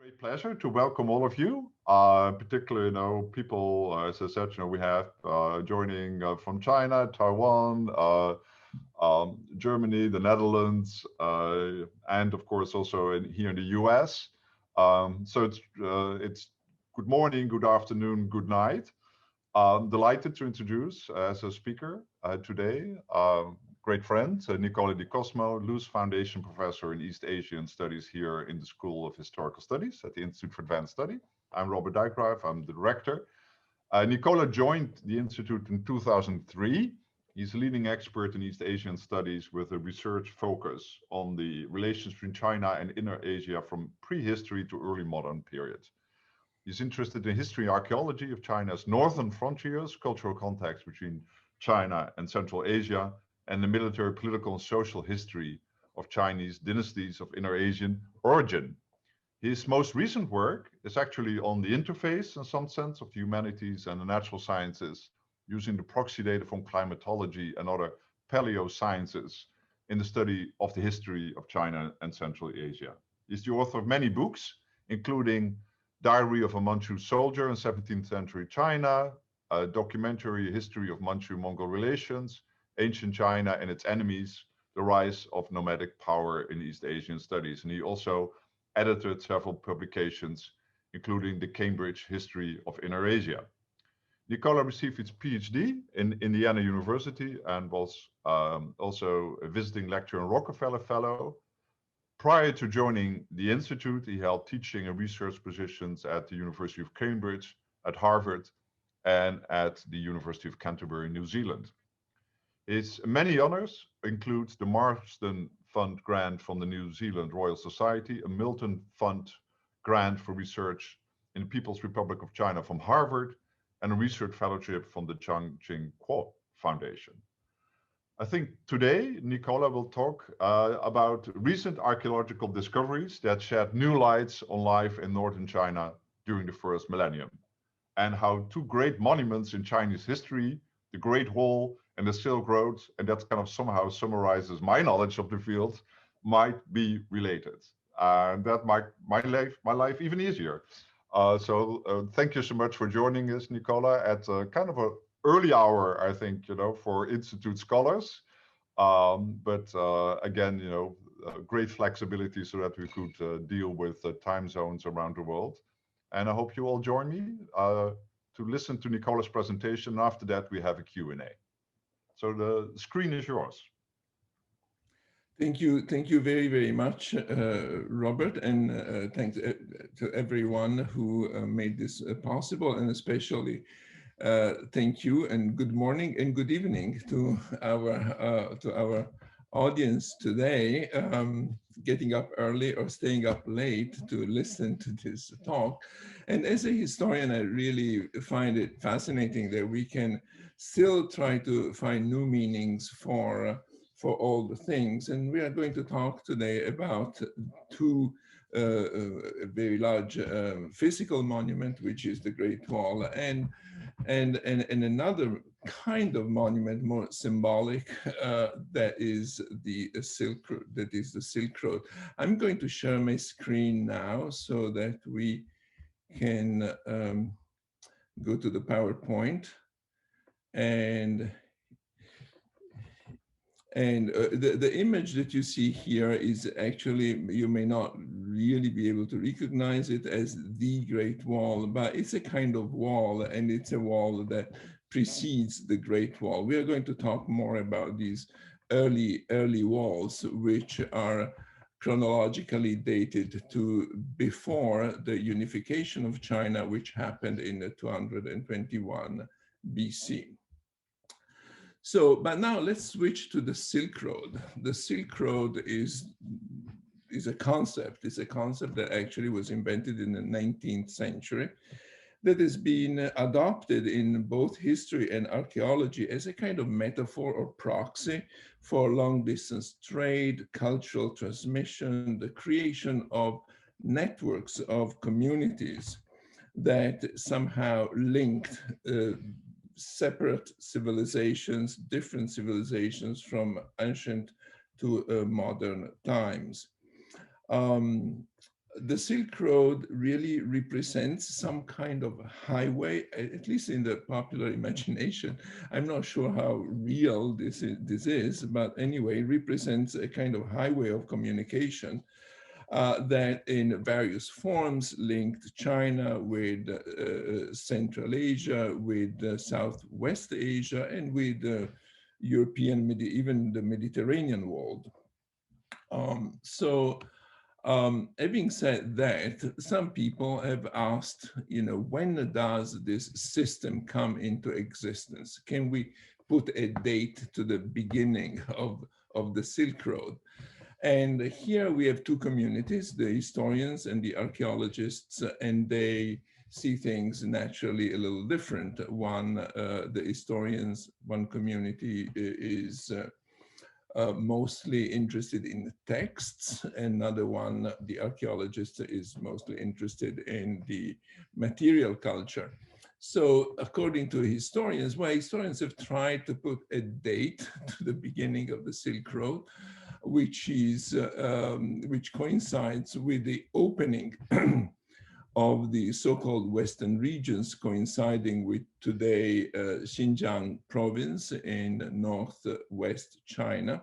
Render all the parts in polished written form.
Great pleasure to welcome all of you, particularly, people, as I said, we have joining from China, Taiwan, Germany, the Netherlands, and of course also here in the US. So it's good morning, good afternoon, good night. Delighted to introduce as a speaker today, great friend, Nicola di Cosmo, Luce Foundation Professor in East Asian Studies here in the School of Historical Studies at the Institute for Advanced Study. I'm Robert Dijkgraaf, I'm the director. Nicola joined the Institute in 2003. He's a leading expert in East Asian studies with a research focus on the relations between China and Inner Asia from prehistory to early modern periods. He's interested in history and archaeology of China's northern frontiers, cultural context between China and Central Asia, and the military, political, and social history of Chinese dynasties of Inner Asian origin. His most recent work is actually on the interface, in some sense, of the humanities and the natural sciences, using the proxy data from climatology and other paleosciences in the study of the history of China and Central Asia. He's the author of many books, including Diary of a Manchu Soldier in 17th Century China, a documentary history of Manchu-Mongol relations, Ancient China and its enemies, the rise of nomadic power in East Asian studies. And he also edited several publications, including the Cambridge History of Inner Asia. Nicola received his PhD in Indiana University and was also a visiting lecturer and Rockefeller Fellow. Prior to joining the Institute, he held teaching and research positions at the University of Cambridge, at Harvard, and at the University of Canterbury, New Zealand. His many honors include the Marsden Fund grant from the New Zealand Royal Society, a Milton Fund grant for research in the People's Republic of China from Harvard, and a research fellowship from the Chang Ching Kuo Foundation. I think today Nicola will talk about recent archaeological discoveries that shed new lights on life in northern China during the first millennium, and how two great monuments in Chinese history, the Great Wall and the Silk Road, and that kind of somehow summarizes my knowledge of the field, might be related. And that might make my life even easier. So thank you so much for joining us, Nicola, at kind of a early hour, I think, for Institute scholars. But again, great flexibility so that we could deal with time zones around the world. And I hope you all join me to listen to Nicola's presentation. After that, we have a Q&A. So the screen is yours. Thank you very, very much, Robert, and thanks to everyone who made this possible, and especially thank you and good morning and good evening to our audience today, getting up early or staying up late to listen to this talk. And as a historian, I really find it fascinating that we can still try to find new meanings for all the things. And we are going to talk today about two very large physical monument, which is the Great Wall, and another kind of monument, more symbolic, that is the Silk Road. I'm going to share my screen now so that we can go to the PowerPoint, and the image that you see here is actually, you may not really be able to recognize it as the Great Wall, but it's a kind of wall, and it's a wall that precedes the Great Wall. We are going to talk more about these early walls, which are chronologically dated to before the unification of China, which happened in 221 BC. So, but now let's switch to the Silk Road. The Silk Road is a concept. It's a concept that actually was invented in the 19th century, that has been adopted in both history and archaeology as a kind of metaphor or proxy for long-distance trade, cultural transmission, the creation of networks of communities that somehow linked separate civilizations, different civilizations from ancient to modern times. the Silk Road really represents some kind of highway, at least in the popular imagination. I'm not sure how real this is, but anyway, it represents a kind of highway of communication that in various forms linked China with Central Asia, with Southwest Asia, and with European, even the Mediterranean world. Having said that, some people have asked, when does this system come into existence? Can we put a date to the beginning of the Silk Road? And here we have two communities, the historians and the archaeologists, and they see things naturally a little different. One, the historians, one community is mostly interested in texts. Another one, the archaeologist, is mostly interested in the material culture. So according to historians, well, historians have tried to put a date to the beginning of the Silk Road, which coincides with the opening of the so-called Western regions, coinciding with today Xinjiang province in northwest China,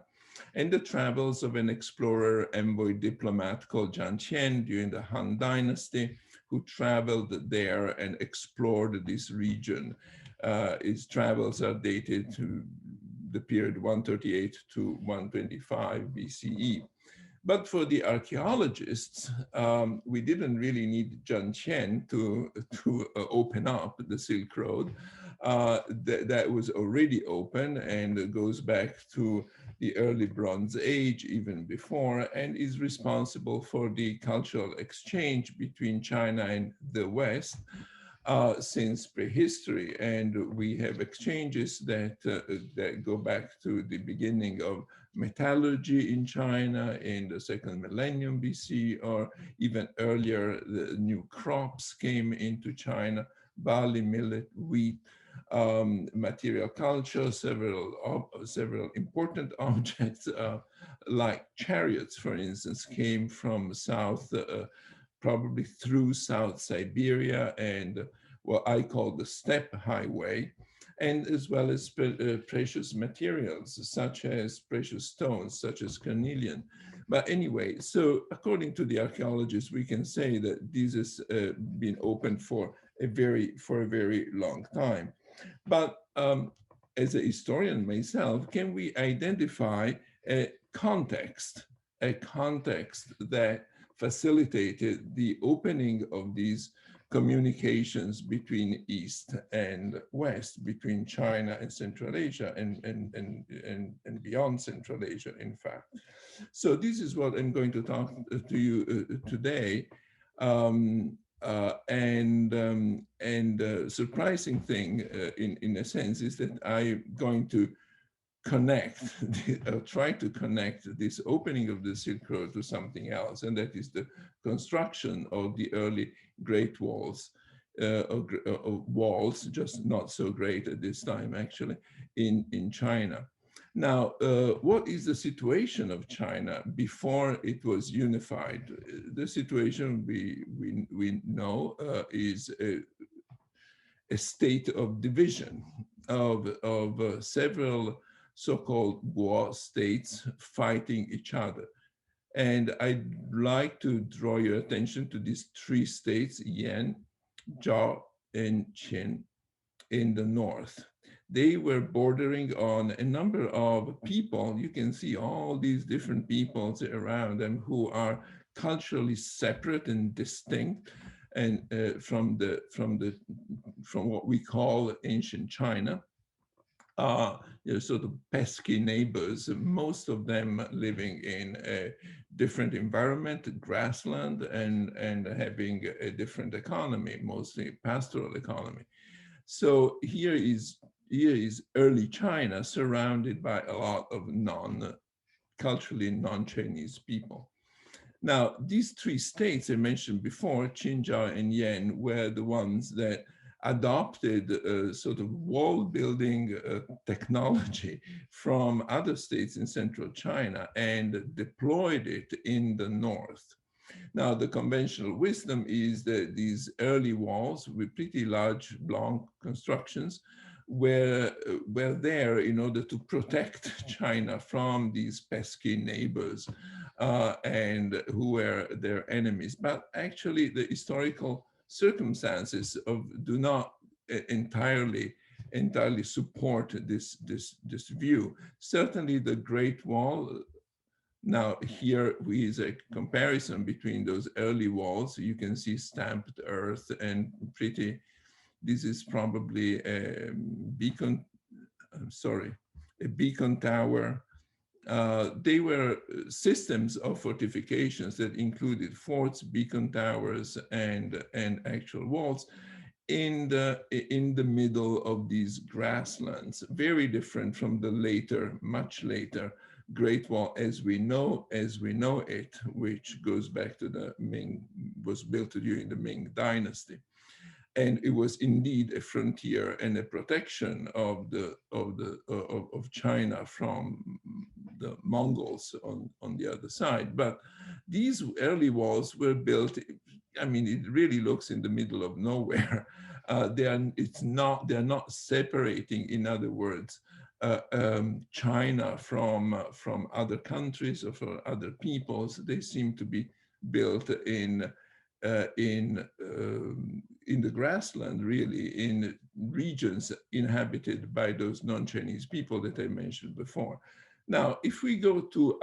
and the travels of an explorer, envoy diplomat called Zhang Qian during the Han Dynasty, who traveled there and explored this region. His travels are dated to the period 138 to 125 BCE. But for the archaeologists, we didn't really need Zhang Qian to open up the Silk Road. That was already open and goes back to the early Bronze Age, even before, and is responsible for the cultural exchange between China and the West since prehistory. And we have exchanges that go back to the beginning of metallurgy in China in the second millennium BC, or even earlier, the new crops came into China, barley, millet, wheat, material culture, several important objects like chariots, for instance, came from south, probably through South Siberia and what I call the steppe highway, and as well as precious materials, such as precious stones, such as carnelian. But anyway, so according to the archaeologists, we can say that this has been open for a very long time. But as a historian myself, can we identify a context that facilitated the opening of these communications between East and West, between China and Central Asia and beyond Central Asia, in fact. So this is what I'm going to talk to you today. Surprising thing, in a sense, is that I'm going to connect, try to connect this opening of the Silk Road to something else, and that is the construction of the early Great Walls, walls, just not so great at this time, actually, in China. Now, what is the situation of China before it was unified? The situation we know is a state of division of several so-called Guo states fighting each other. And I'd like to draw your attention to these three states, Yan, Zhao, and Qin, in the north. They were bordering on a number of people. You can see all these different peoples around them who are culturally separate and distinct, and from what we call ancient China. Sort of pesky neighbors, most of them living in a different environment, grassland, and having a different economy, mostly pastoral economy. So here is early China, surrounded by a lot of culturally non-Chinese people. Now, these three states I mentioned before, Qin, Zhao, and Yan, were the ones that adopted sort of wall building technology from other states in central China and deployed it in the north. Now, the conventional wisdom is that these early walls with pretty large blanc constructions were there in order to protect China from these pesky neighbors and who were their enemies. But actually, the historical circumstances do not entirely support this view. Certainly, the Great Wall. Now, here is a comparison between those early walls. You can see stamped earth and pretty. This is probably a beacon. Sorry, a beacon tower. They were systems of fortifications that included forts, beacon towers, and actual walls in the middle of these grasslands, very different from the later, much later Great Wall as we know it, which goes back to the Ming, was built during the Ming Dynasty. And it was indeed a frontier and a protection of China from the Mongols on the other side. But these early walls were built. I mean, it really looks in the middle of nowhere. They're not separating, in other words, China from other countries or from other peoples. They seem to be built in the grassland, really, in regions inhabited by those non-Chinese people that I mentioned before. Now, if we go to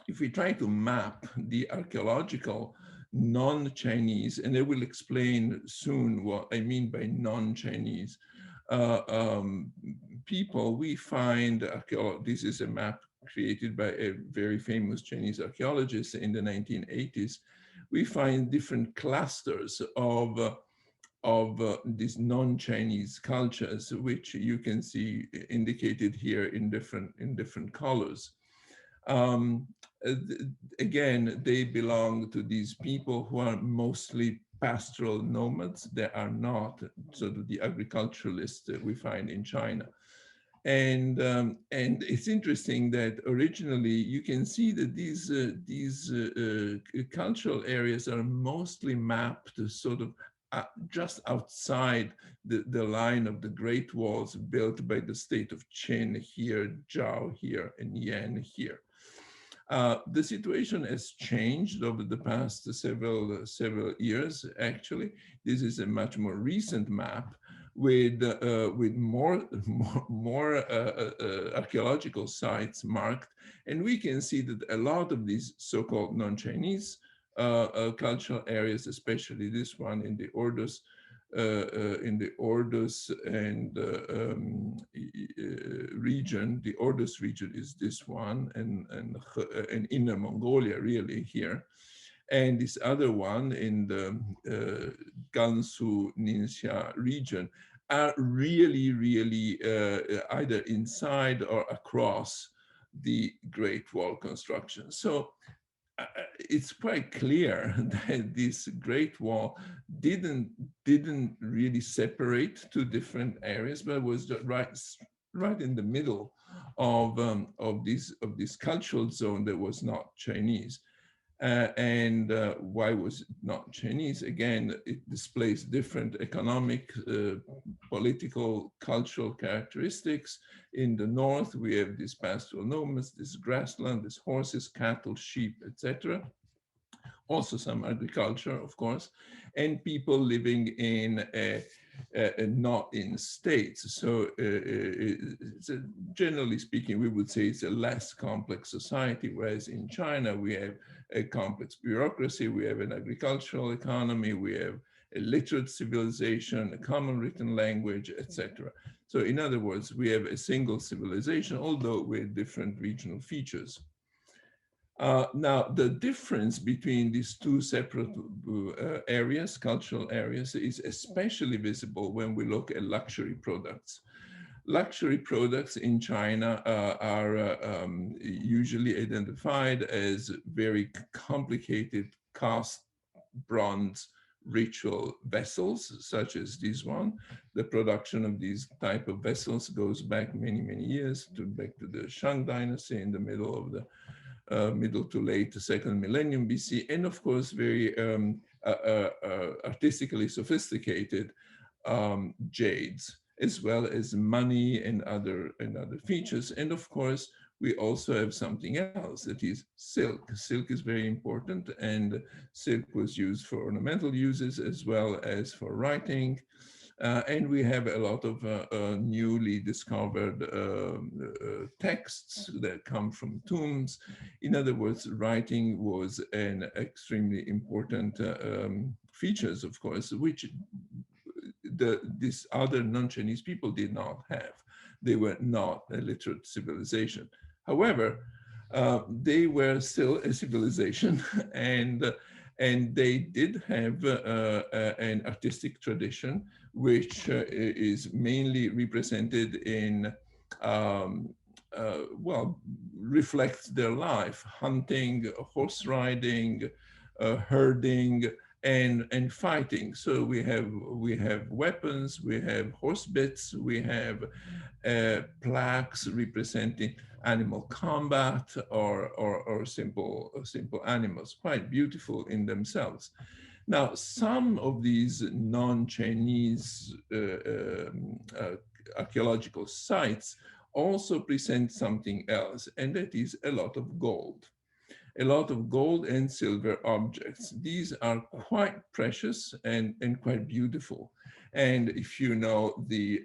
if we try to map the archaeological non-Chinese, and I will explain soon what I mean by non-Chinese people, we find, this is a map created by a very famous Chinese archaeologist in the 1980s. We find different clusters of these non-Chinese cultures, which you can see indicated here in different colors. Again, they belong to these people who are mostly pastoral nomads. They are not sort of the agriculturalists that we find in China. And it's interesting that originally you can see that these cultural areas are mostly mapped sort of just outside the line of the Great Walls built by the state of Qin here, Zhao here, and Yan here. The situation has changed over the past several years. Actually, this is a much more recent map with more archaeological sites marked, and we can see that a lot of these so-called non-Chinese cultural areas, especially this one in the Ordos and region. The Ordos region is this one, and Inner Mongolia really here. And this other one in the Gansu Ningxia region are really either inside or across the Great Wall construction. So it's quite clear that this Great Wall didn't really separate two different areas, but was right in the middle of this cultural zone that was not Chinese. Why was it not Chinese? Again, it displays different economic, political, cultural characteristics. In the north, we have these pastoral nomads, this grassland, these horses, cattle, sheep, etc. Also some agriculture, of course, and people living in not in states. So generally speaking, we would say it's a less complex society, whereas in China, we have a complex bureaucracy, we have an agricultural economy, we have a literate civilization, a common written language, etc. So in other words, we have a single civilization, although with different regional features. Now, the difference between these two separate areas, cultural areas, is especially visible when we look at luxury products. Luxury products in China are usually identified as very complicated cast bronze ritual vessels, such as this one. The production of these type of vessels goes back many years, back to the Shang Dynasty in the middle of the middle to late second millennium BC, and of course very artistically sophisticated jades, as well as money and other features. And of course, we also have something else, that is silk. Silk is very important, and silk was used for ornamental uses as well as for writing. And we have a lot of newly discovered texts that come from tombs. In other words, writing was an extremely important features, of course, which these other non-Chinese people did not have. They were not a literate civilization. However, they were still a civilization, and they did have an artistic tradition, which is mainly represented in, well, reflects their life: hunting, horse riding, herding, and fighting. So we have weapons, we have horse bits, we have plaques representing animal combat or simple animals, quite beautiful in themselves. Now, some of these non-Chinese archaeological sites also present something else, and that is a lot of gold. A lot of gold and silver objects. These are quite precious and quite beautiful. And if you know the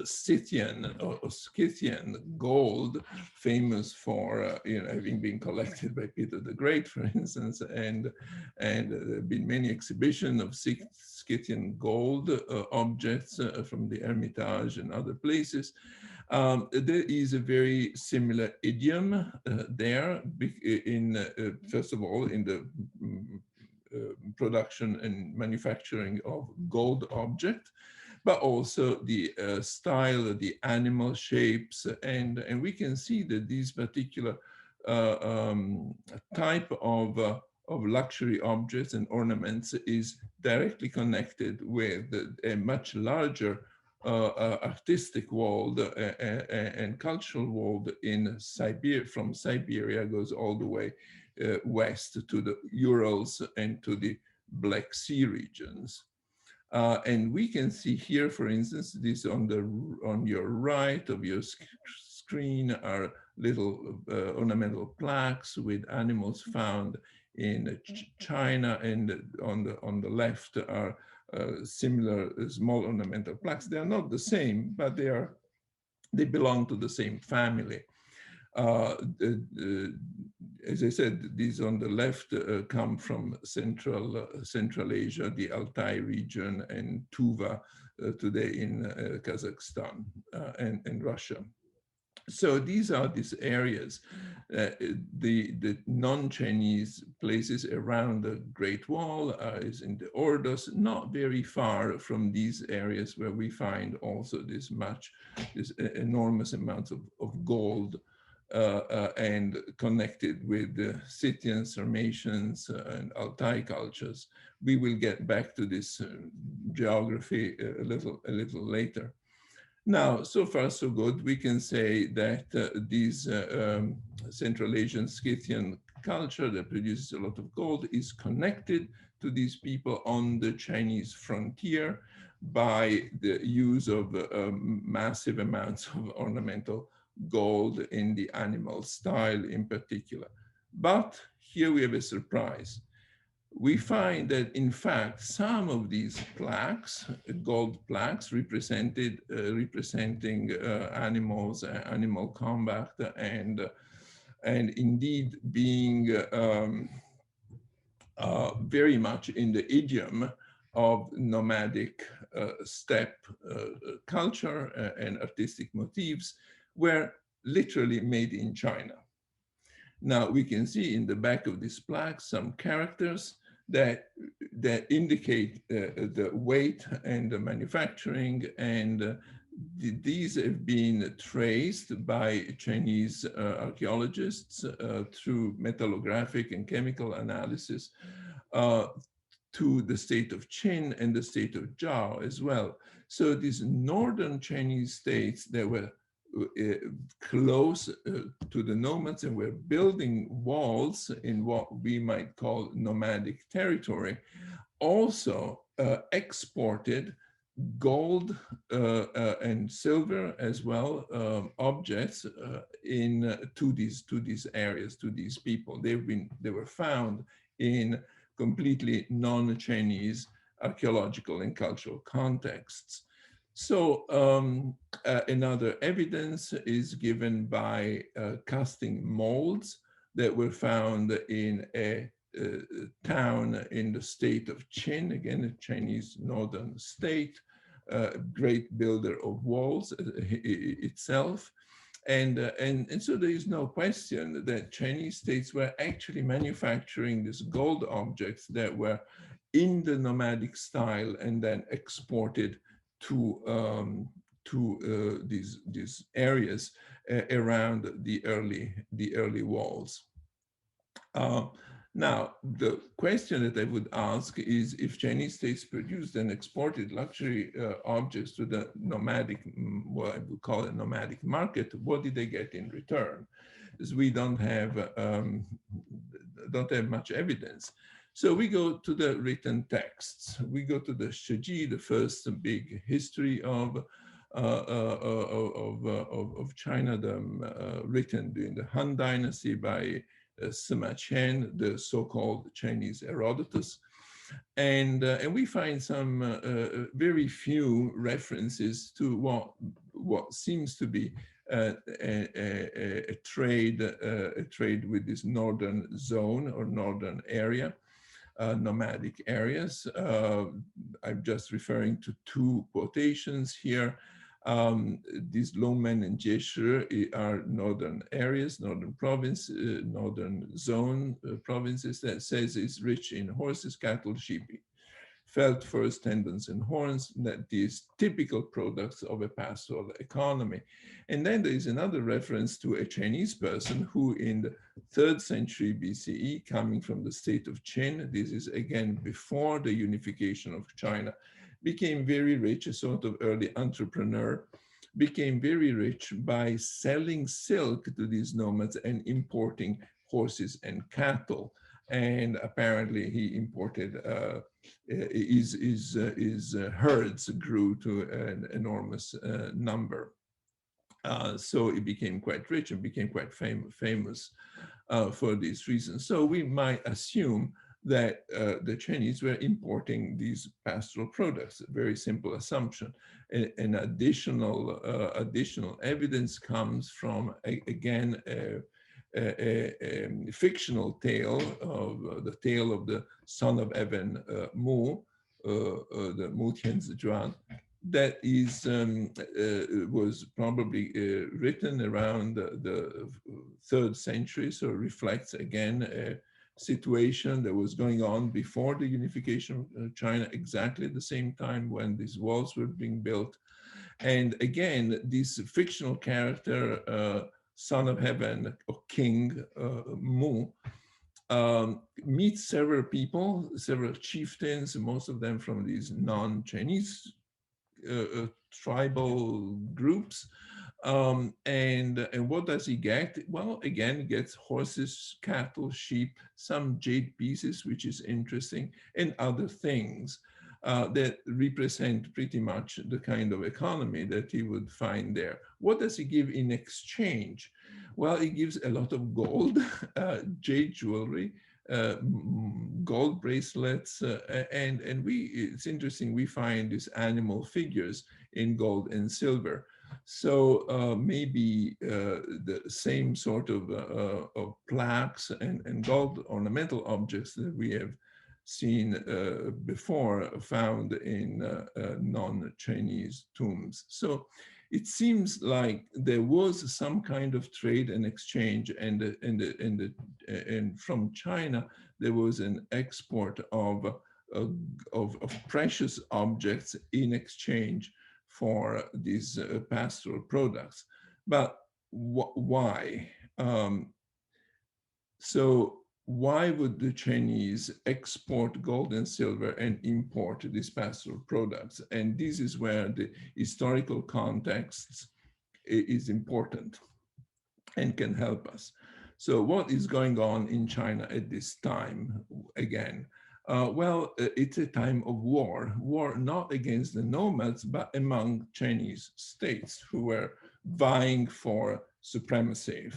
Scythian or Scythian gold, famous for having been collected by Peter the Great, for instance, and there have been many exhibitions of Scythian gold objects from the Hermitage and other places. There is a very similar idiom there, first of all, in the production and manufacturing of gold object, but also the style, the animal shapes, and we can see that these particular type of luxury objects and ornaments is directly connected with a much larger artistic world and cultural world in Siberia. From Siberia goes all the way west to the Urals and to the Black Sea regions. And we can see here, for instance, this on your right of your screen are little ornamental plaques with animals found in China, and on the left are similar small ornamental plaques. They are not the same, but they belong to the same family. As I said, these on the left come from Central Asia, the Altai region, and Tuva today in Kazakhstan and Russia. So these are these areas, the non-Chinese places around the Great Wall is in the Ordos, not very far from these areas where we find also this enormous amounts of gold and connected with the Scythian, Sarmatians, and Altai cultures. We will get back to this geography a little later. Now, so far so good. We can say that these Central Asian Scythian culture that produces a lot of gold is connected to these people on the Chinese frontier by the use of massive amounts of ornamental gold in the animal style in particular. But here we have a surprise. We find that, in fact, some of these plaques, gold plaques, representing animals, animal combat, and indeed being very much in the idiom of nomadic steppe culture and artistic motifs, were literally made in China. Now we can see in the back of this plaque some characters that indicate the weight and the manufacturing, and these have been traced by Chinese archaeologists through metallographic and chemical analysis to the state of Qin and the state of Zhao as well. So these northern Chinese states that were close to the nomads and were building walls in what we might call nomadic territory, also exported gold and silver as well, objects to these areas, to these people. They were found in completely non-Chinese archaeological and cultural contexts. So another evidence is given by casting molds that were found in a town in the state of Qin, again, a Chinese northern state, great builder of walls itself. And so there is no question that Chinese states were actually manufacturing these gold objects that were in the nomadic style and then exported to these areas around the early walls. Now, the question that I would ask is, if Chinese states produced and exported luxury objects to the nomadic, what I would call a nomadic market, what did they get in return? Because we don't have much evidence. So we go to the written texts. We go to the Shiji, the first big history of China, written during the Han Dynasty by Sima Qian, the so-called Chinese Herodotus. And we find some very few references to what seems to be a trade with this northern zone or northern area, nomadic areas. I'm just referring to two quotations here. These Longmen and Jieshi are northern areas, northern province, northern zone provinces that says it's rich in horses, cattle, sheep, felt furs, tendons, and horns, that these typical products of a pastoral economy. And then there is another reference to a Chinese person who in the 3rd century BCE, coming from the state of Qin, this is again before the unification of China, became very rich, a sort of early entrepreneur, became very rich by selling silk to these nomads and importing horses and cattle. And apparently he imported, his herds grew to an enormous number. So it became quite rich and became quite famous for these reasons. So we might assume that the Chinese were importing these pastoral products, a very simple assumption. An additional evidence comes from, again, a fictional tale of the tale of the son of heaven, Mu, the Mu Tianzizhuan, that is was probably written around the 3rd century, so reflects again a situation that was going on before the unification of China, exactly at the same time when these walls were being built. And again, this fictional character, son of heaven or king, Mu, meets several people, several chieftains, most of them from these non-Chinese tribal groups. And what does he get? Well, again, he gets horses, cattle, sheep, some jade pieces, which is interesting, and other things that represent pretty much the kind of economy that he would find there. What does he give in exchange? Well, he gives a lot of gold, jade jewelry, gold bracelets, and it's interesting, we find these animal figures in gold and silver. So maybe the same sort of plaques and gold ornamental objects that we have seen before found in non-Chinese tombs. So it seems like there was some kind of trade and exchange, and from China there was an export of precious objects in exchange for these pastoral products. But why? So why would the Chinese export gold and silver and import these pastoral products? And this is where the historical contexts is important and can help us. So what is going on in China at this time again? It's a time of war not against the nomads, but among Chinese states who were vying for supremacy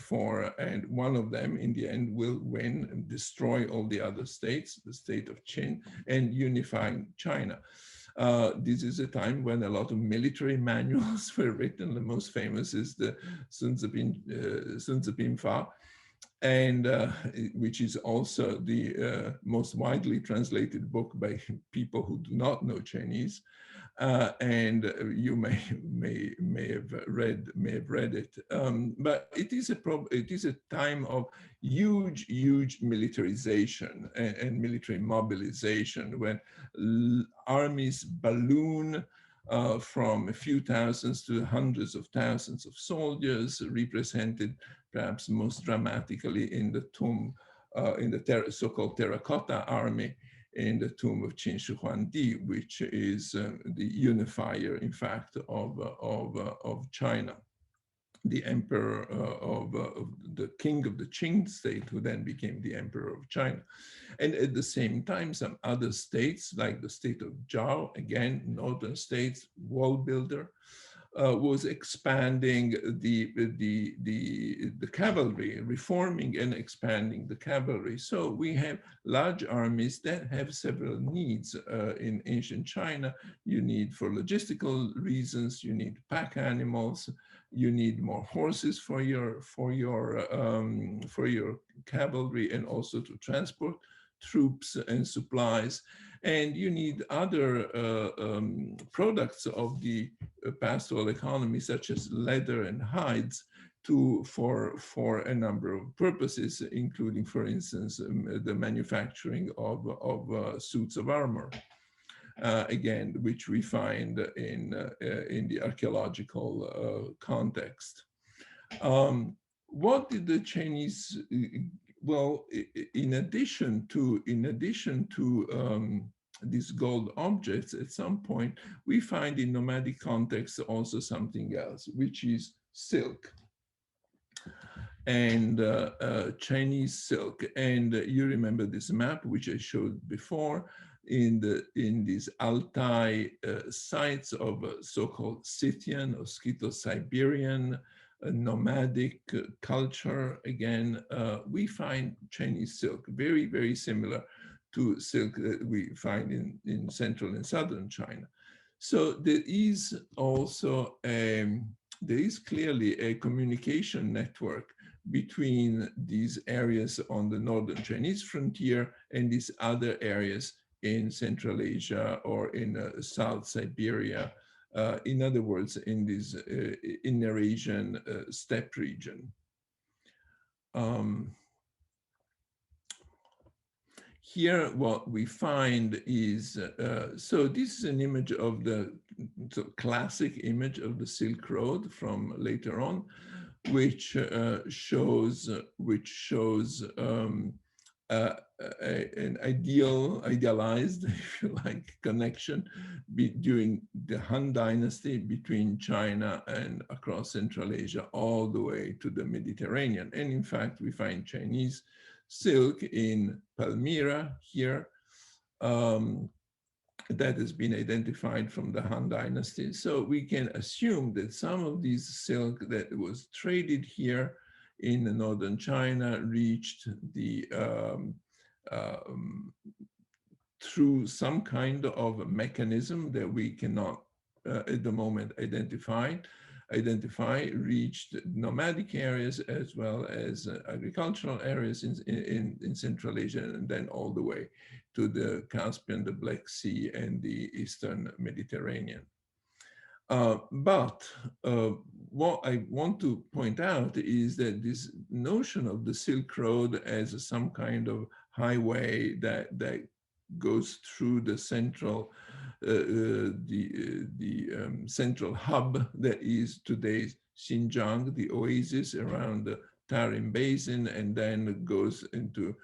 and one of them in the end will win and destroy all the other states, the state of Qin, and unifying China. This is a time when a lot of military manuals were written. The most famous is the Sun Tzu Fa, and which is also the most widely translated book by people who do not know Chinese. And you may have read it, but it is a time of huge militarization and military mobilization when armies balloon from a few thousands to hundreds of thousands of soldiers, represented perhaps most dramatically in the tomb, in the so-called Terracotta Army, in the tomb of Qin Shi Huangdi, which is the unifier, in fact, of China, the emperor of the king of the Qing state, who then became the emperor of China. And at the same time, some other states, like the state of Zhao, again, northern states, wall builder, was expanding the cavalry, reforming and expanding the cavalry. So we have large armies that have several needs in ancient China. You need, for logistical reasons, you need pack animals, you need more horses for your cavalry, and also to transport troops and supplies. And you need other products of the pastoral economy, such as leather and hides, for a number of purposes, including, for instance, the manufacturing of suits of armor. Again, which we find in the archaeological context. What did the Chinese? Well, in addition to these gold objects, at some point we find in nomadic contexts also something else, which is silk and Chinese silk. And you remember this map, which I showed before, in these Altai sites of so-called Scythian or Scytho-Siberian nomadic culture. Again, we find Chinese silk very similar to silk that we find in central and southern China. So there is also there is clearly a communication network between these areas on the northern Chinese frontier and these other areas in Central Asia or in South Siberia. In other words, in this inner Asian steppe region. Here, what we find is, so this is an image of the classic image of the Silk Road from later on, which shows an idealized, if you like, connection during the Han Dynasty between China and across Central Asia all the way to the Mediterranean. And in fact, we find Chinese silk in Palmyra here, that has been identified from the Han Dynasty. So we can assume that some of these silk that was traded here in northern China reached the through some kind of mechanism that we cannot at the moment identify, reached nomadic areas as well as agricultural areas in Central Asia, and then all the way to the Caspian, the Black Sea, and the Eastern Mediterranean. But what I want to point out is that this notion of the Silk Road as some kind of highway that goes through the central central hub that is today's Xinjiang, the oasis around the Tarim Basin, and then goes into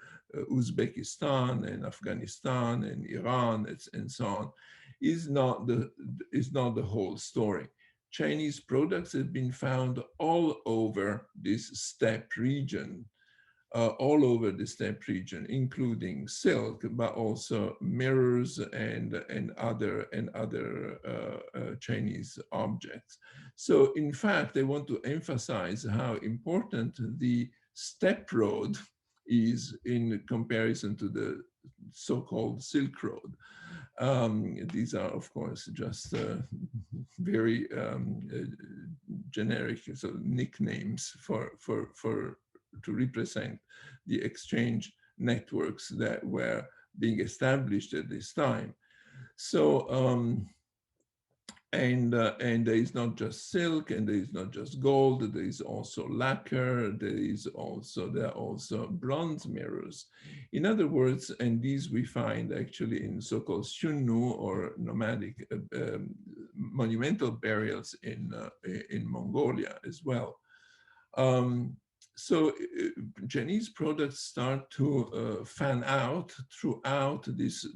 Uzbekistan and Afghanistan and Iran and so on, is not the whole story. Chinese products have been found all over this steppe region, including silk, but also mirrors and other Chinese objects. So in fact, I want to emphasize how important the steppe road is in comparison to the so-called Silk Road. These are, of course, just very generic sort of nicknames to represent the exchange networks that were being established at this time. So, and there is not just silk, and there is not just gold, there is also lacquer, there are also bronze mirrors. In other words, and these we find actually in so-called Xunnu or nomadic monumental burials in Mongolia as well. So Chinese products start to fan out throughout this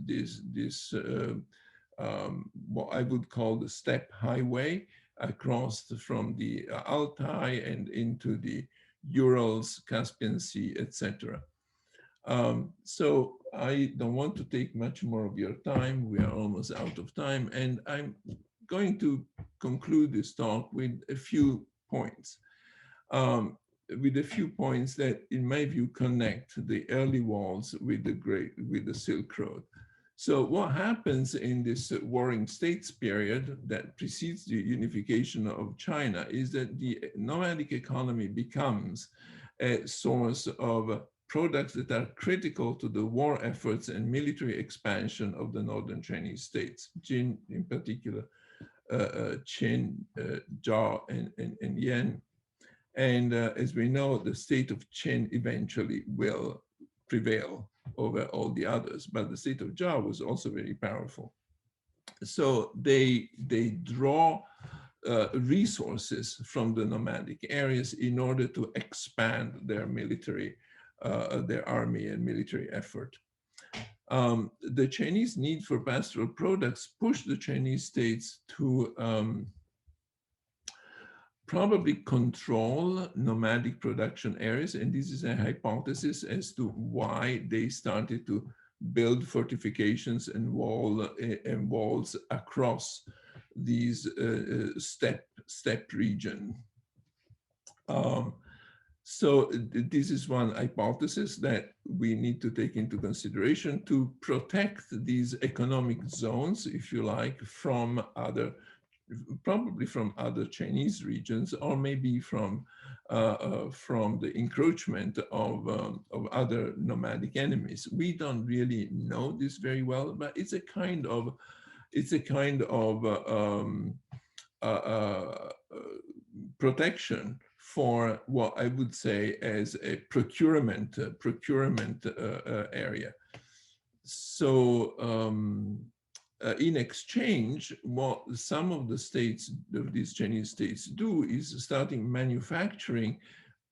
what I would call the steppe highway across from the Altai and into the Urals, Caspian Sea, etc. So I don't want to take much more of your time. We are almost out of time, and I'm going to conclude this talk with a few points. That, in my view, connect the early walls with the Silk Road. So what happens in this warring states period that precedes the unification of China is that the nomadic economy becomes a source of products that are critical to the war efforts and military expansion of the northern Chinese states, Jin in particular, Qin, Zhao, and Yan. And as we know, the state of Qin eventually will prevail over all the others, but the state of Zhao was also very powerful. So they draw resources from the nomadic areas in order to expand their military, their army and military effort. The Chinese need for pastoral products pushed the Chinese states to probably control nomadic production areas. And this is a hypothesis as to why they started to build fortifications and walls across these steppe region. So this is one hypothesis that we need to take into consideration to protect these economic zones, if you like, from probably from other Chinese regions, or maybe from the encroachment of other nomadic enemies. We don't really know this very well, but it's a kind of protection for what I would say as a procurement area. So in exchange, what some of the states, of these Chinese states, do is starting manufacturing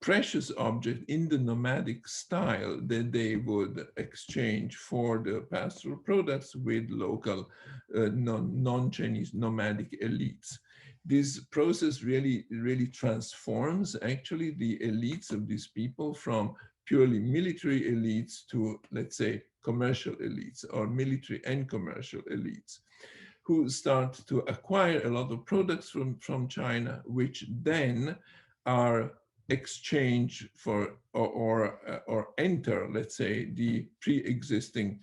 precious objects in the nomadic style that they would exchange for the pastoral products with local non-Chinese nomadic elites. This process really transforms actually the elites of these people from purely military elites to, let's say, commercial elites or military and commercial elites who start to acquire a lot of products from China, which then are exchanged for or enter, let's say, the pre-existing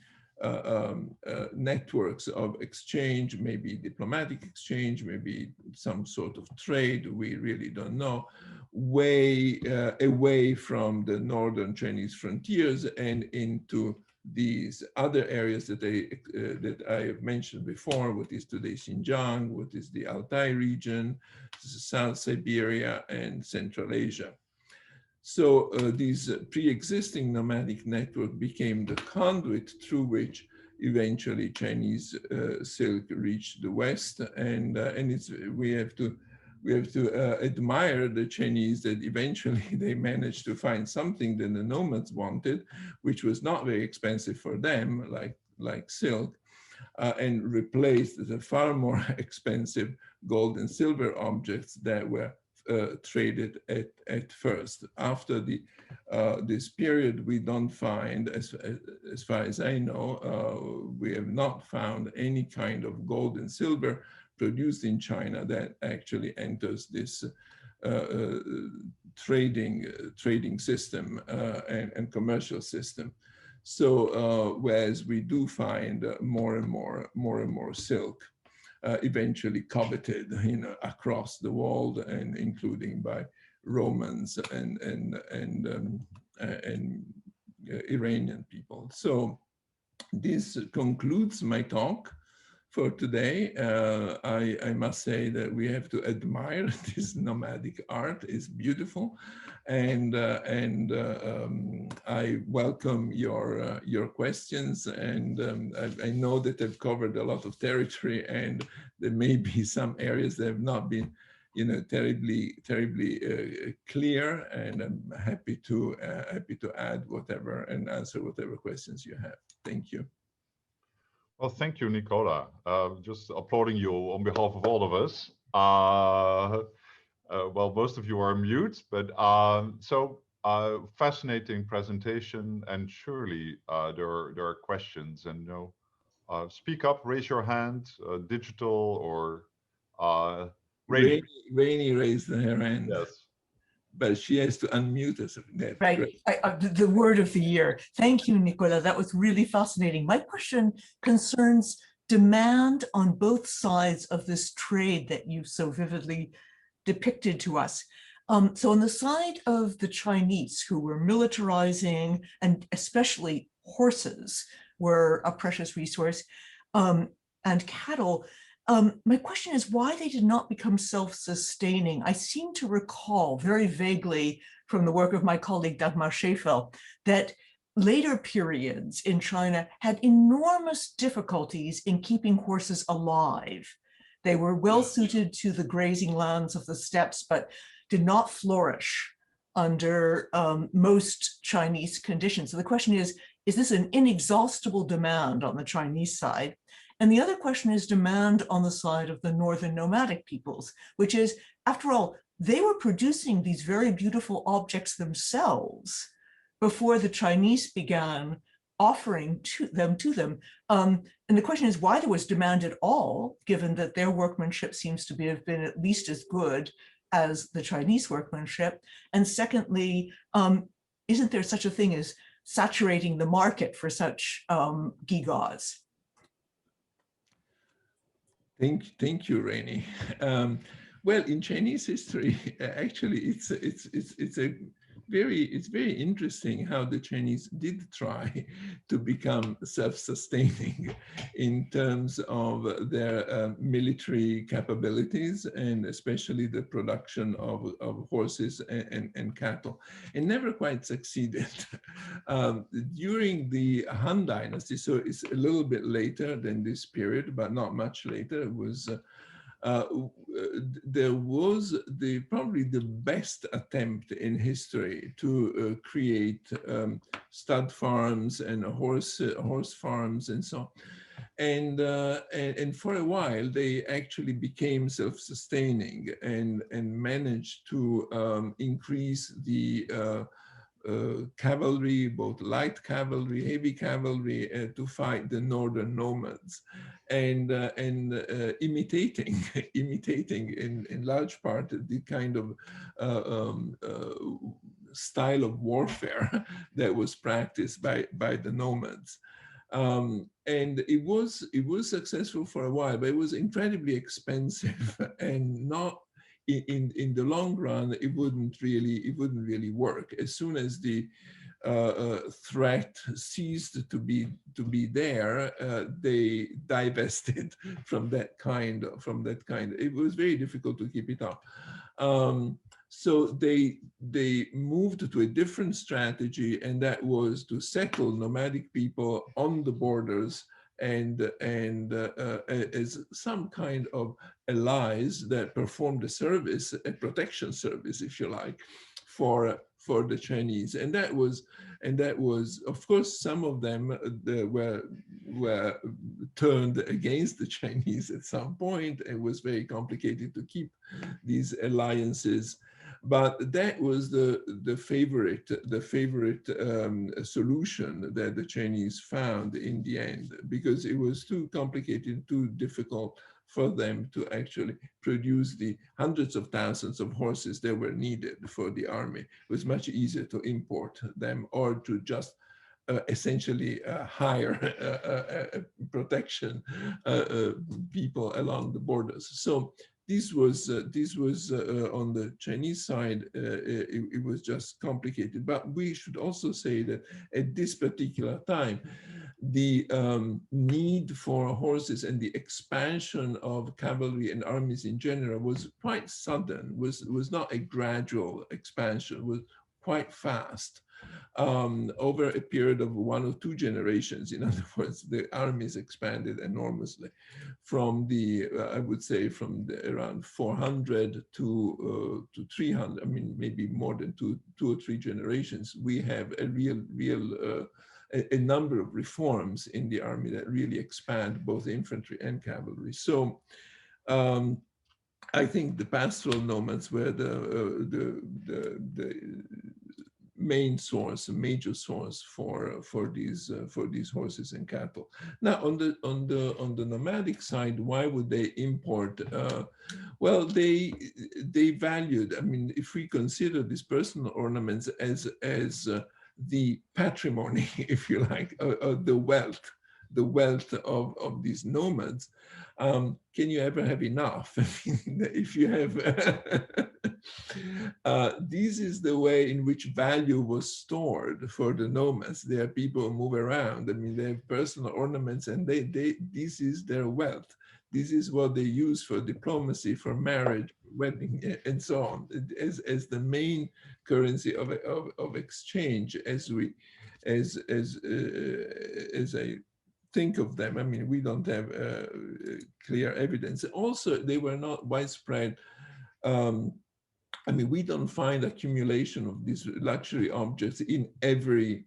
networks of exchange, maybe diplomatic exchange, maybe some sort of trade, we really don't know, way away from the northern Chinese frontiers and into these other areas that I have mentioned before, what is today Xinjiang, what is the Altai region, South Siberia, and Central Asia. So this pre-existing nomadic network became the conduit through which eventually Chinese silk reached the West, and we have to admire the Chinese that eventually they managed to find something that the nomads wanted, which was not very expensive for them, like silk, and replaced the far more expensive gold and silver objects that were traded at first. After this period, we don't find, as far as I know, we have not found any kind of gold and silver produced in China that actually enters this trading system and commercial system. So whereas we do find more and more silk, eventually coveted, across the world, and including by Romans and Iranian people. So this concludes my talk for today. I must say that we have to admire this nomadic art. It's beautiful, and I welcome your questions. And I know that I've covered a lot of territory, and there may be some areas that have not been, terribly clear. And I'm happy to add whatever and answer whatever questions you have. Thank you. Well, thank you, Nicola. Just applauding you on behalf of all of us. Well, most of you are mute, but fascinating presentation, and surely there are questions. And speak up, raise your hand, digital or Rainy. Rainy raised her hand. Yes. But she has to unmute us. Right, the word of the year. Thank you, Nicola. That was really fascinating. My question concerns demand on both sides of this trade that you so vividly depicted to us. So on the side of the Chinese, who were militarizing, and especially horses were a precious resource, and cattle, my question is why they did not become self-sustaining. I seem to recall very vaguely from the work of my colleague Dagmar Schäfel that later periods in China had enormous difficulties in keeping horses alive. They were well suited to the grazing lands of the steppes, but did not flourish under most Chinese conditions. So the question is this an inexhaustible demand on the Chinese side? And the other question is demand on the side of the northern nomadic peoples, which is, after all, they were producing these very beautiful objects themselves before the Chinese began offering them to them. And the question is why there was demand at all, given that their workmanship seems to have been at least as good as the Chinese workmanship. And secondly, isn't there such a thing as saturating the market for such gewgaws? Thank you, Rainy. Well, in Chinese history, actually, it's very interesting how the Chinese did try to become self-sustaining in terms of their military capabilities, and especially the production of horses and cattle, and never quite succeeded. During the Han Dynasty, so it's a little bit later than this period, but not much later, it was there was probably the best attempt in history to create stud farms and horse farms and so on. And for a while, they actually became self-sustaining and managed to increase the cavalry, both light cavalry, heavy cavalry, to fight the northern nomads, and imitating in large part the kind of style of warfare that was practiced by the nomads. And it was successful for a while, but it was incredibly expensive and not. In the long run, it wouldn't really work. As soon as the threat ceased to be there, they divested from that kind. It was very difficult to keep it up. So they moved to a different strategy, and that was to settle nomadic people on the borders and as some kind of allies that performed a service, a protection service, if you like, for for the Chinese, and that was, of course, some of them were turned against the Chinese at some point. It was very complicated to keep these alliances, but that was the favorite solution that the Chinese found in the end, because it was too complicated, too difficult for them to actually produce the hundreds of thousands of horses that were needed for the army. It was much easier to import them or to just essentially hire protection people along the borders. So this was on the Chinese side, it was just complicated. But we should also say that at this particular time, the need for horses and the expansion of cavalry and armies in general was quite sudden, was not a gradual expansion, was quite fast. Over a period of 1 or 2 generations. In other words, the armies expanded enormously from the, I would say, from around 400 to 300. I mean, maybe more than two or three generations. We have a a number of reforms in the army that really expand both infantry and cavalry. So I think the pastoral nomads were the main source, a major source for these horses and cattle. Now, on the nomadic side, why would they import? Well, they valued. I mean, if we consider these personal ornaments as the patrimony, if you like, the wealth of these nomads, can you ever have enough? I mean, if you have, this is the way in which value was stored for the nomads. There are people who move around. I mean, they have personal ornaments, and this is their wealth. This is what they use for diplomacy, for marriage, wedding, and so on, as the main currency of exchange. As I think of them, I mean, we don't have clear evidence. Also, they were not widespread. I mean, we don't find accumulation of these luxury objects in every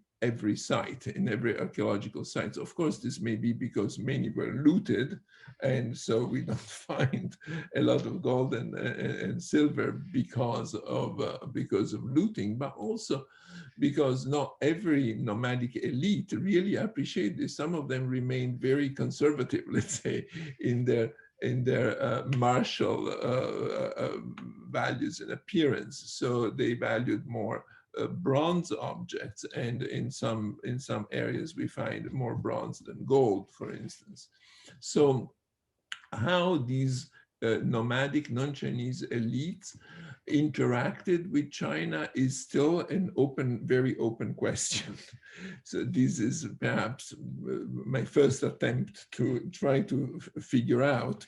site, in every archaeological site. So of course, this may be because many were looted, and so we don't find a lot of gold and silver because of looting, but also because not every nomadic elite really appreciate this. Some of them remained very conservative, let's say, in their martial values and appearance. So they valued more bronze objects, and in some areas we find more bronze than gold, for instance. So how these nomadic non-Chinese elites interacted with China is still an very open question. So this is perhaps my first attempt to try to figure out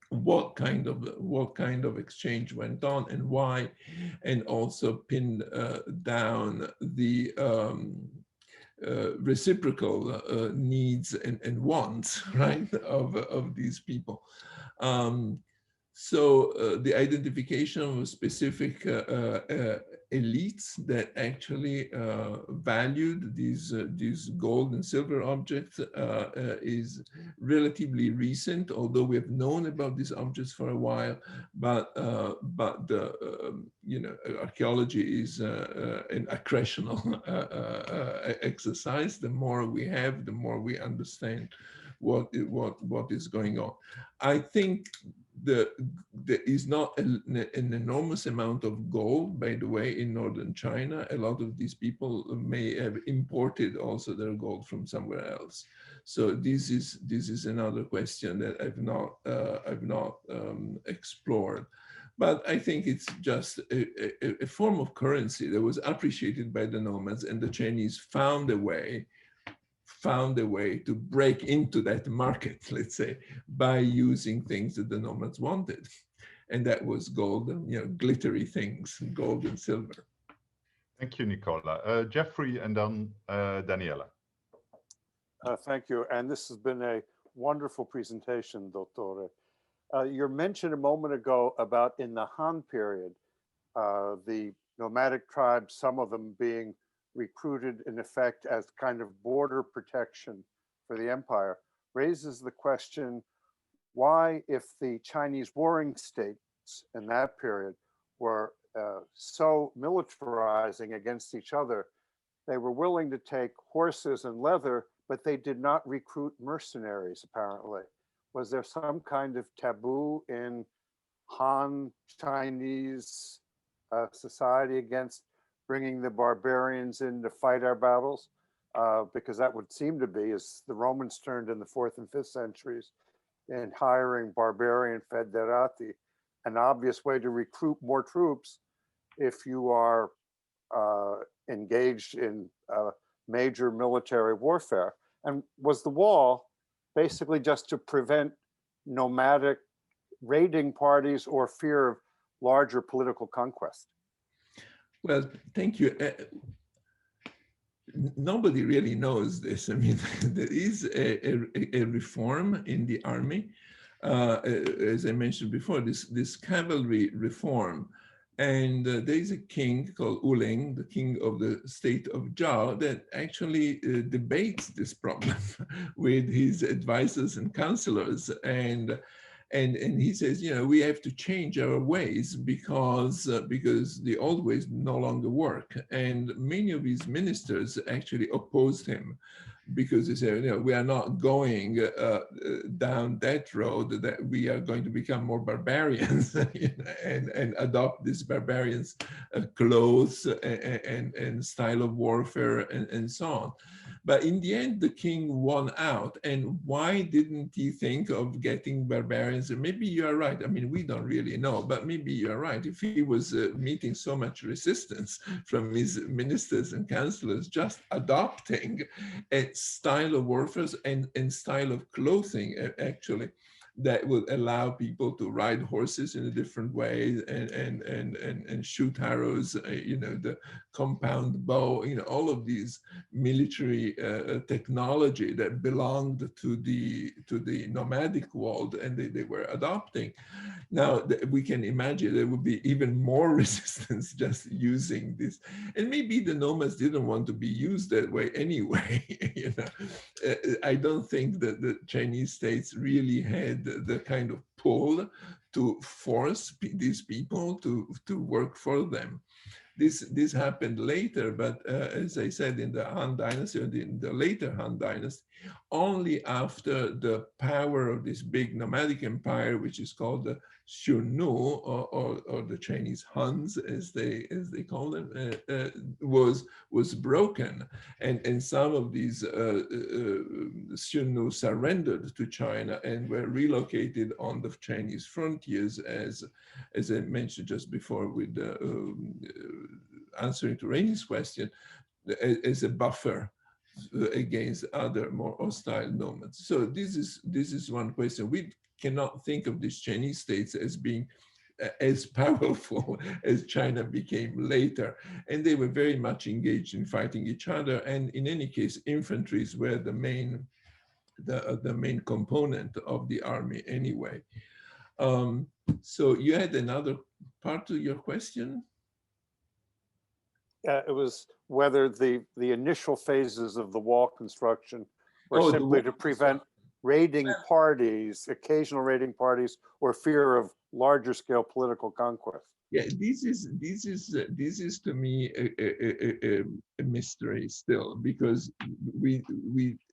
what kind of exchange went on and why, and also pin down the reciprocal needs and wants, right, of these people. So the identification of specific elites that actually valued these gold and silver objects is relatively recent, although we have known about these objects for a while. But the archaeology is an accretional exercise. The more we have, the more we understand what is going on. I think there is not an enormous amount of gold, by the way, in northern China. A lot of these people may have imported also their gold from somewhere else. So this is another question that I've not explored. But I think it's just a form of currency that was appreciated by the nomads, and the Chinese found a way to break into that market, let's say, by using things that the nomads wanted. And that was gold and glittery things, gold and silver. Thank you, Nicola. Jeffrey, and then Daniela. Thank you. And this has been a wonderful presentation, Dottore. You mentioned a moment ago about in the Han period, the nomadic tribes, some of them being recruited in effect as kind of border protection for the empire, raises the question, why, if the Chinese warring states in that period were so militarizing against each other, they were willing to take horses and leather, but they did not recruit mercenaries, apparently. Was there some kind of taboo in Han Chinese society against bringing the barbarians in to fight our battles? Because that would seem to be, as the Romans turned in the 4th and 5th centuries, in hiring barbarian federati, an obvious way to recruit more troops if you are engaged in major military warfare. And was the wall basically just to prevent nomadic raiding parties or fear of larger political conquest? Well, thank you. Nobody really knows this. I mean, there is a reform in the army, as I mentioned before, this cavalry reform. And there is a king called Uleng, the king of the state of Zhao, that actually debates this problem with his advisors and counselors. And he says, you know, we have to change our ways because the old ways no longer work. And many of his ministers actually opposed him because they said, you know, we are not going down that road, that we are going to become more barbarians you know, and adopt these barbarians' clothes and style of warfare and so on. But in the end, the king won out. And why didn't he think of getting barbarians? And maybe you are right. I mean, we don't really know, but maybe you're right. If he was meeting so much resistance from his ministers and counselors, just adopting a style of warfare and style of clothing, actually, that would allow people to ride horses in a different way and shoot arrows, you know, the compound bow, you know, all of these military technology that belonged to the nomadic world, and they were adopting. Now we can imagine there would be even more resistance just using this, and maybe the nomads didn't want to be used that way anyway. You know, I don't think that the Chinese states really had the kind of pull to force these people to work for them. This happened later, but as I said, in the Han Dynasty, or in the later Han Dynasty, only after the power of this big nomadic empire, which is called the Xiongnu, or the Chinese Huns, as they call them, was broken, and some of these Xiongnu surrendered to China and were relocated on the Chinese frontiers, as I mentioned just before with answering to Rainey's question, as a buffer against other more hostile nomads. So this is one question. We cannot think of these Chinese states as being as powerful as China became later. And they were very much engaged in fighting each other. And in any case, infantries were the main component of the army anyway. So you had another part to your question? It was whether the initial phases of the wall construction were simply to prevent raiding parties, occasional raiding parties, or fear of larger scale political conquest. Yeah, this is to me a mystery still, because I mean,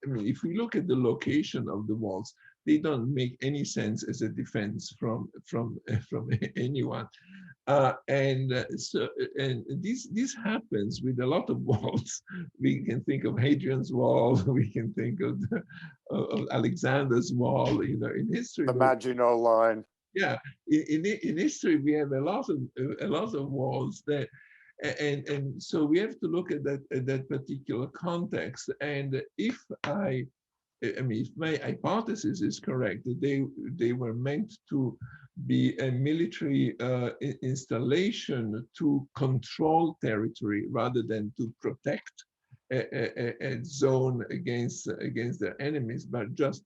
if we look at the location of the walls, they don't make any sense as a defense from anyone. So this happens with a lot of walls. We can think of Hadrian's Wall. We can think of Alexander's Wall. You know, in history, the Maginot Line. Yeah, in history we have a lot of walls that, and so we have to look at that particular context. And if if my hypothesis is correct, that they were meant to be a military installation to control territory rather than to protect a zone against their enemies, but just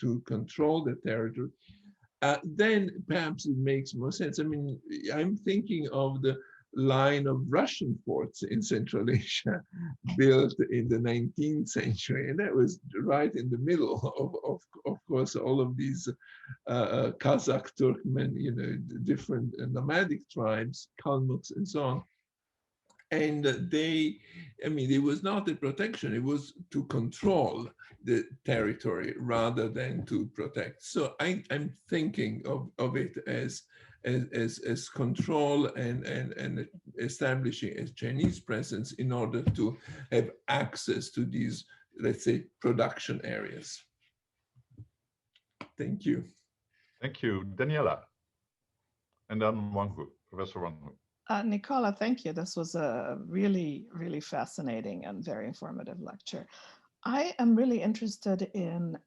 to control the territory, then perhaps it makes more sense. I mean, I'm thinking of line of Russian forts in Central Asia built in the 19th century. And that was right in the middle of course, all of these Kazakh, Turkmen, different nomadic tribes, Kalmuks and so on. And it was not a protection, it was to control the territory rather than to protect. So I'm thinking of it as control and establishing a Chinese presence in order to have access to these, let's say, production areas. Thank you. Thank you, Daniela. And then Professor Wang Hu. Nicola, thank you. This was a really, really fascinating and very informative lecture. I am really interested in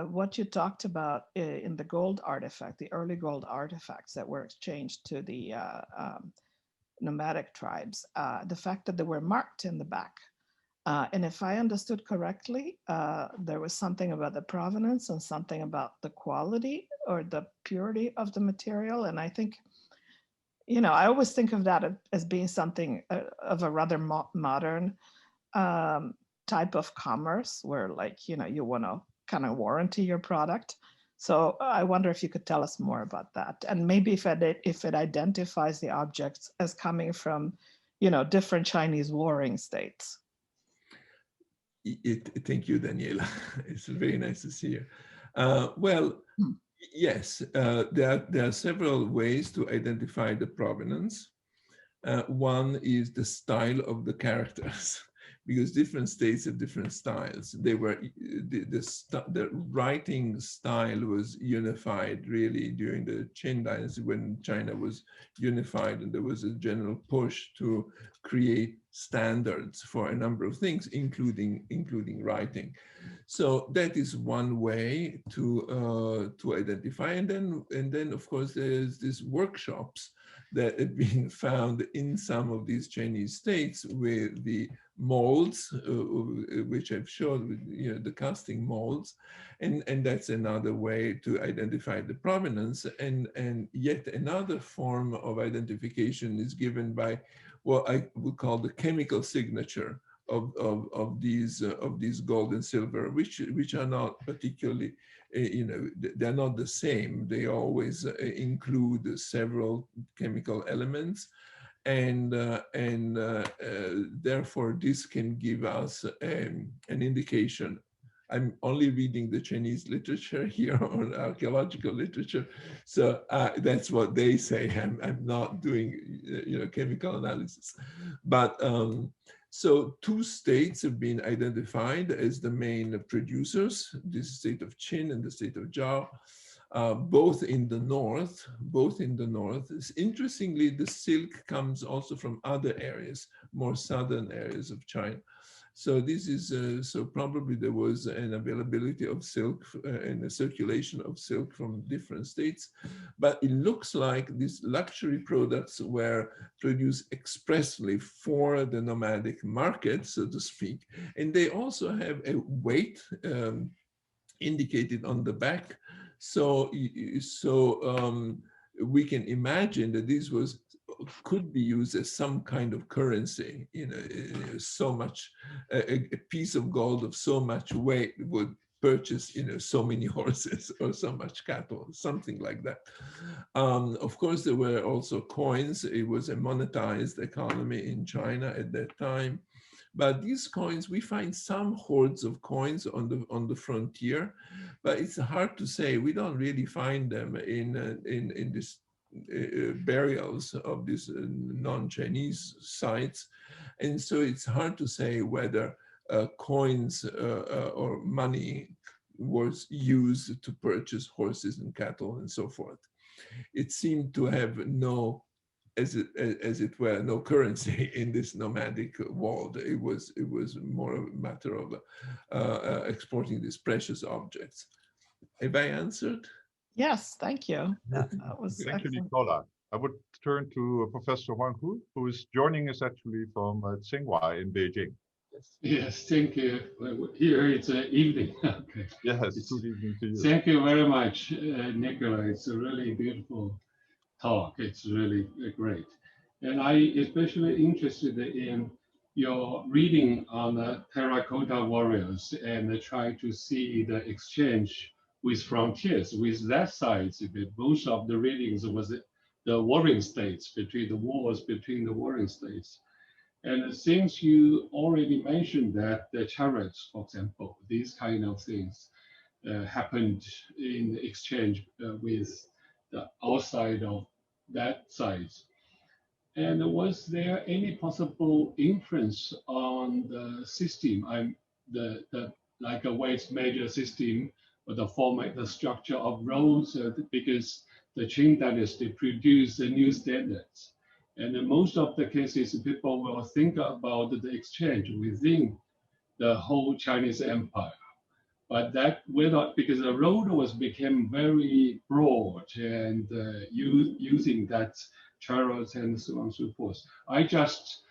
what you talked about in the gold artifact, the early gold artifacts that were exchanged to the nomadic tribes, the fact that they were marked in the back. And if I understood correctly, there was something about the provenance and something about the quality or the purity of the material. And I think, I always think of that as being something of a rather modern type of commerce where, like, you want to kind of warranty your product. So I wonder if you could tell us more about that, and maybe if it identifies the objects as coming from, different Chinese warring states. Thank you, Daniela. It's very nice to see you. Yes, there are several ways to identify the provenance. One is the style of the characters, because different states have different styles. They were the writing style was unified really during the Qin dynasty, when China was unified, and there was a general push to create standards for a number of things, including writing. So that is one way to identify, and then of course there's these workshops that have been found in some of these Chinese states with the molds, which I've shown with the casting molds, and that's another way to identify the provenance. And yet another form of identification is given by what I would call the chemical signature of these gold and silver, which are not particularly, they're not the same. They always include several chemical elements, and therefore this can give us an indication. I'm only reading the Chinese literature here, or archaeological literature, so that's what they say. I'm not doing chemical analysis, but so two states have been identified as the main producers: the state of Qin and the state of Zhao, both in the north. Interestingly, the silk comes also from other areas, more southern areas of China. So this is, so probably there was an availability of silk and a circulation of silk from different states, but it looks like these luxury products were produced expressly for the nomadic market, so to speak. And they also have a weight indicated on the back. So we can imagine that this could be used as some kind of currency. So much, a piece of gold of so much weight would purchase, so many horses or so much cattle, something like that. Of course, there were also coins. It was a monetized economy in China at that time. But these coins, we find some hoards of coins on the frontier, but it's hard to say. We don't really find them in this burials of these non-Chinese sites, and so it's hard to say whether coins or money was used to purchase horses and cattle and so forth. It seemed to have no, as it were, no currency in this nomadic world. It was more a matter of exporting these precious objects. Have I answered? Yes, thank you. That was Thank you, excellent. Nicola. I would turn to Professor Wang Hu, who is joining us actually from Tsinghua in Beijing. Yes, thank you. Here it's evening. Okay. Yes, good evening to you. Thank you very much, Nicola. It's a really beautiful talk. It's really great. And I especially interested in your reading on the terracotta warriors and try to see the exchange with frontiers, with that side. Most of the readings was the warring states, between the wars between the warring states. And since you already mentioned that the chariots, for example, these kind of things happened in exchange with the outside of that side. And was there any possible influence on the system? The like a waste major system or the format, the structure of roads, because the Qing dynasty produced the new standards. And in most of the cases, people will think about the exchange within the whole Chinese empire. But that will not, because the road was became very broad and using that chariots and so on and so forth. I just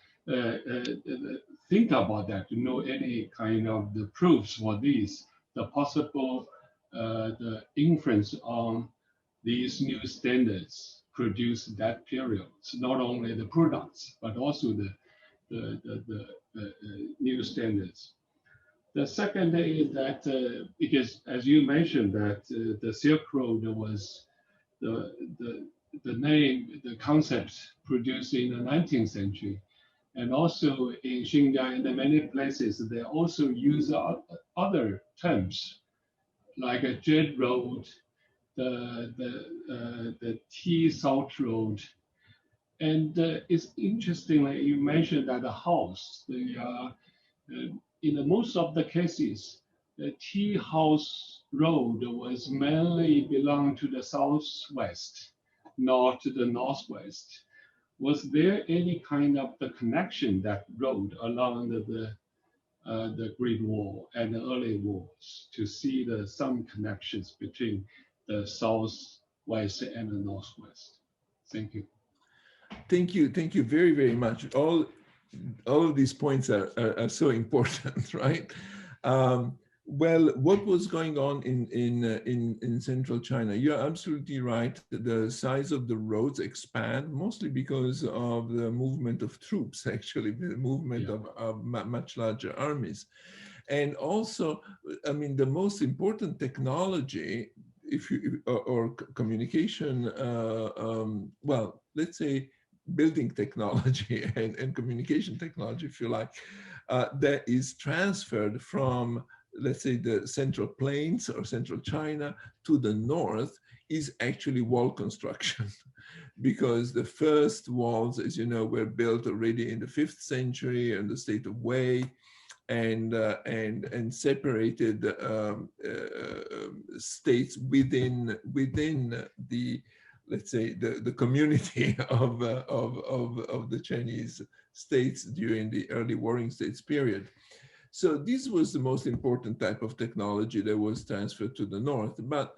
think about that to know any kind of the proofs for these, the possible the influence on these new standards produced that period. So not only the products, but also the new standards. The second is that because, as you mentioned, that the Silk Road was the, the the name, the concept produced in the 19th century, and also in Xinjiang and many places they also use other terms like a Jade Road, the Tea Salt Road, and it's interestingly you mentioned that the house, in most of the cases, the tea house road was mainly belonged to the southwest, not to the northwest. Was there any kind of the connection that road along the Great Wall and the early wars to see some connections between the southwest and the northwest? Thank you. Thank you very, very much. All of these points are so important, right? Well, what was going on in central China? You're absolutely right. The size of the roads expand mostly because of the movement of troops, actually, the movement of much larger armies. And also, I mean, the most important technology, or communication, well, let's say building technology and communication technology, if you like, that is transferred from, let's say, the central plains or central China to the north is actually wall construction. Because the first walls, as you know, were built already in the 5th century in the state of Wei, and separated states within the, let's say, the community of the Chinese states during the early warring states period. So this was the most important type of technology that was transferred to the north. But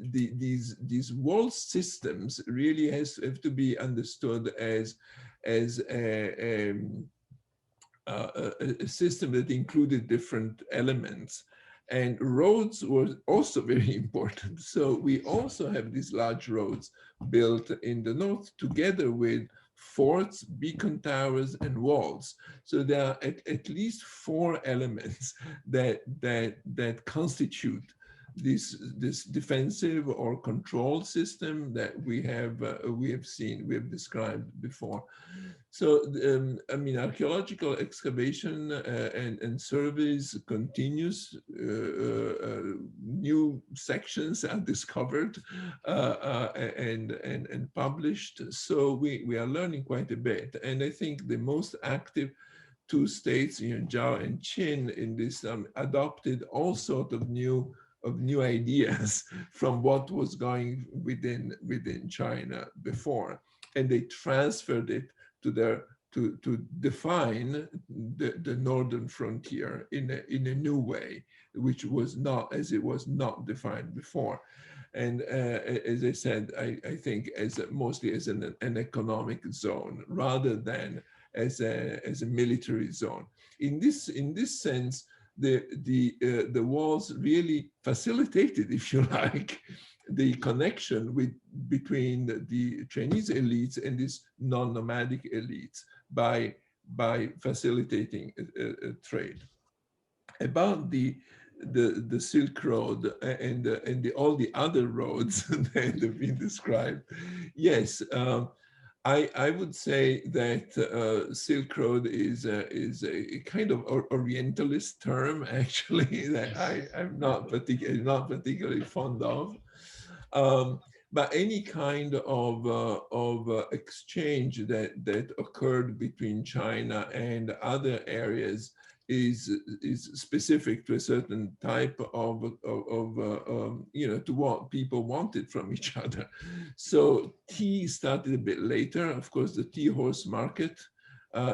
these wall systems really have to be understood as a system that included different elements. And roads were also very important. So we also have these large roads built in the north together with forts, beacon towers, and walls. So there are at least 4 elements that constitute this defensive or control system that we have described before. So, I mean, archaeological excavation and surveys continues. New sections are discovered and published. So we are learning quite a bit. And I think the most active 2 states, Zhao and Qin, in this adopted all sorts of new ideas from what was going within China before, and they transferred it to define the northern frontier in a new way, which was not as it was not defined before. And as I said, I think mostly as an economic zone rather than as a military zone. In this sense, the walls really facilitated, if you like, the connection between the Chinese elites and these non-nomadic elites by facilitating trade. About the Silk Road and all the other roads that have been described, yes, I would say that Silk Road is a kind of Orientalist term, actually, that I'm not particularly fond of. But any kind of exchange that occurred between China and other areas is specific to a certain type of to what people wanted from each other. So tea started a bit later. Of course, the tea horse market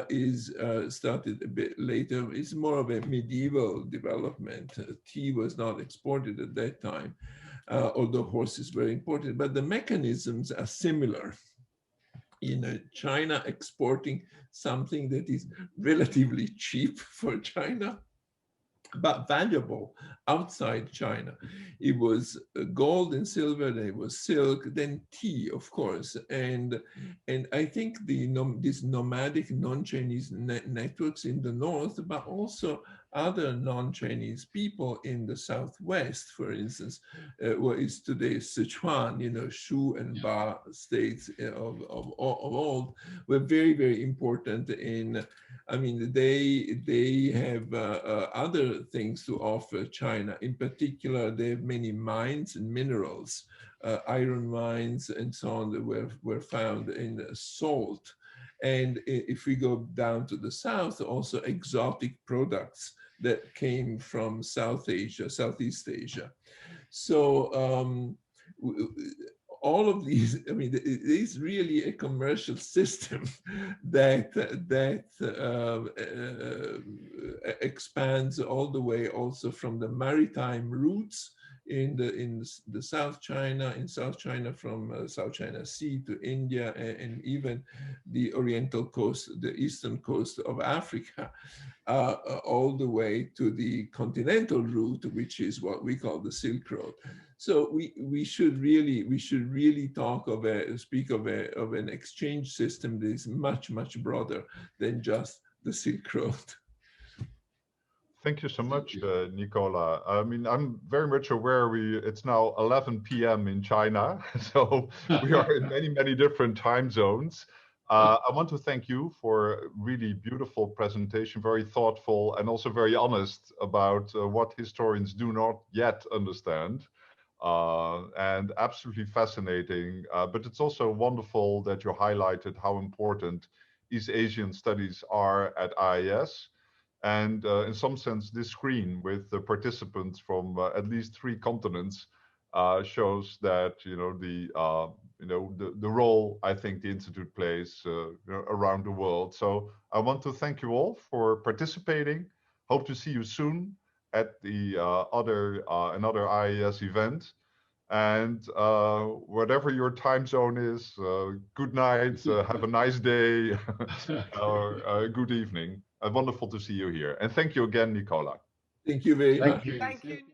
is started a bit later. It's more of a medieval development. Tea was not exported at that time, although horses were imported, but the mechanisms are similar. China exporting something that is relatively cheap for China, but valuable outside China. It was gold and silver, then it was silk, then tea, of course. And I think these nomadic non-Chinese networks in the north, but also other non-Chinese people in the southwest, for instance, what is today Sichuan, Shu and Ba states of old, were very, very important in. I mean, they have other things to offer China. In particular, they have many mines and minerals, iron mines and so on that were found in salt. And if we go down to the south, also exotic products that came from South Asia, Southeast Asia. So all of these, I mean, it is really a commercial system that expands all the way also from the maritime routes in the South China, from South China Sea to India, and even the oriental coast, the eastern coast of Africa, all the way to the continental route, which is what we call the Silk Road. So we should really speak of an exchange system that is much broader than just the Silk Road. Thank you so much, Nicola. I mean, I'm very much aware it's now 11 p.m. in China, so we are in many different time zones. I want to thank you for a really beautiful presentation, very thoughtful, and also very honest about what historians do not yet understand. And absolutely fascinating. But it's also wonderful that you highlighted how important East Asian studies are at IIS. And in some sense, this screen with the participants from at least 3 continents shows that the role I think the institute plays around the world. So I want to thank you all for participating. Hope to see you soon at the another IIS event. And whatever your time zone is, good night, have a nice day, or good evening. Wonderful to see you here. And thank you again, Nicola. Thank you very much. Thank you. Thank you.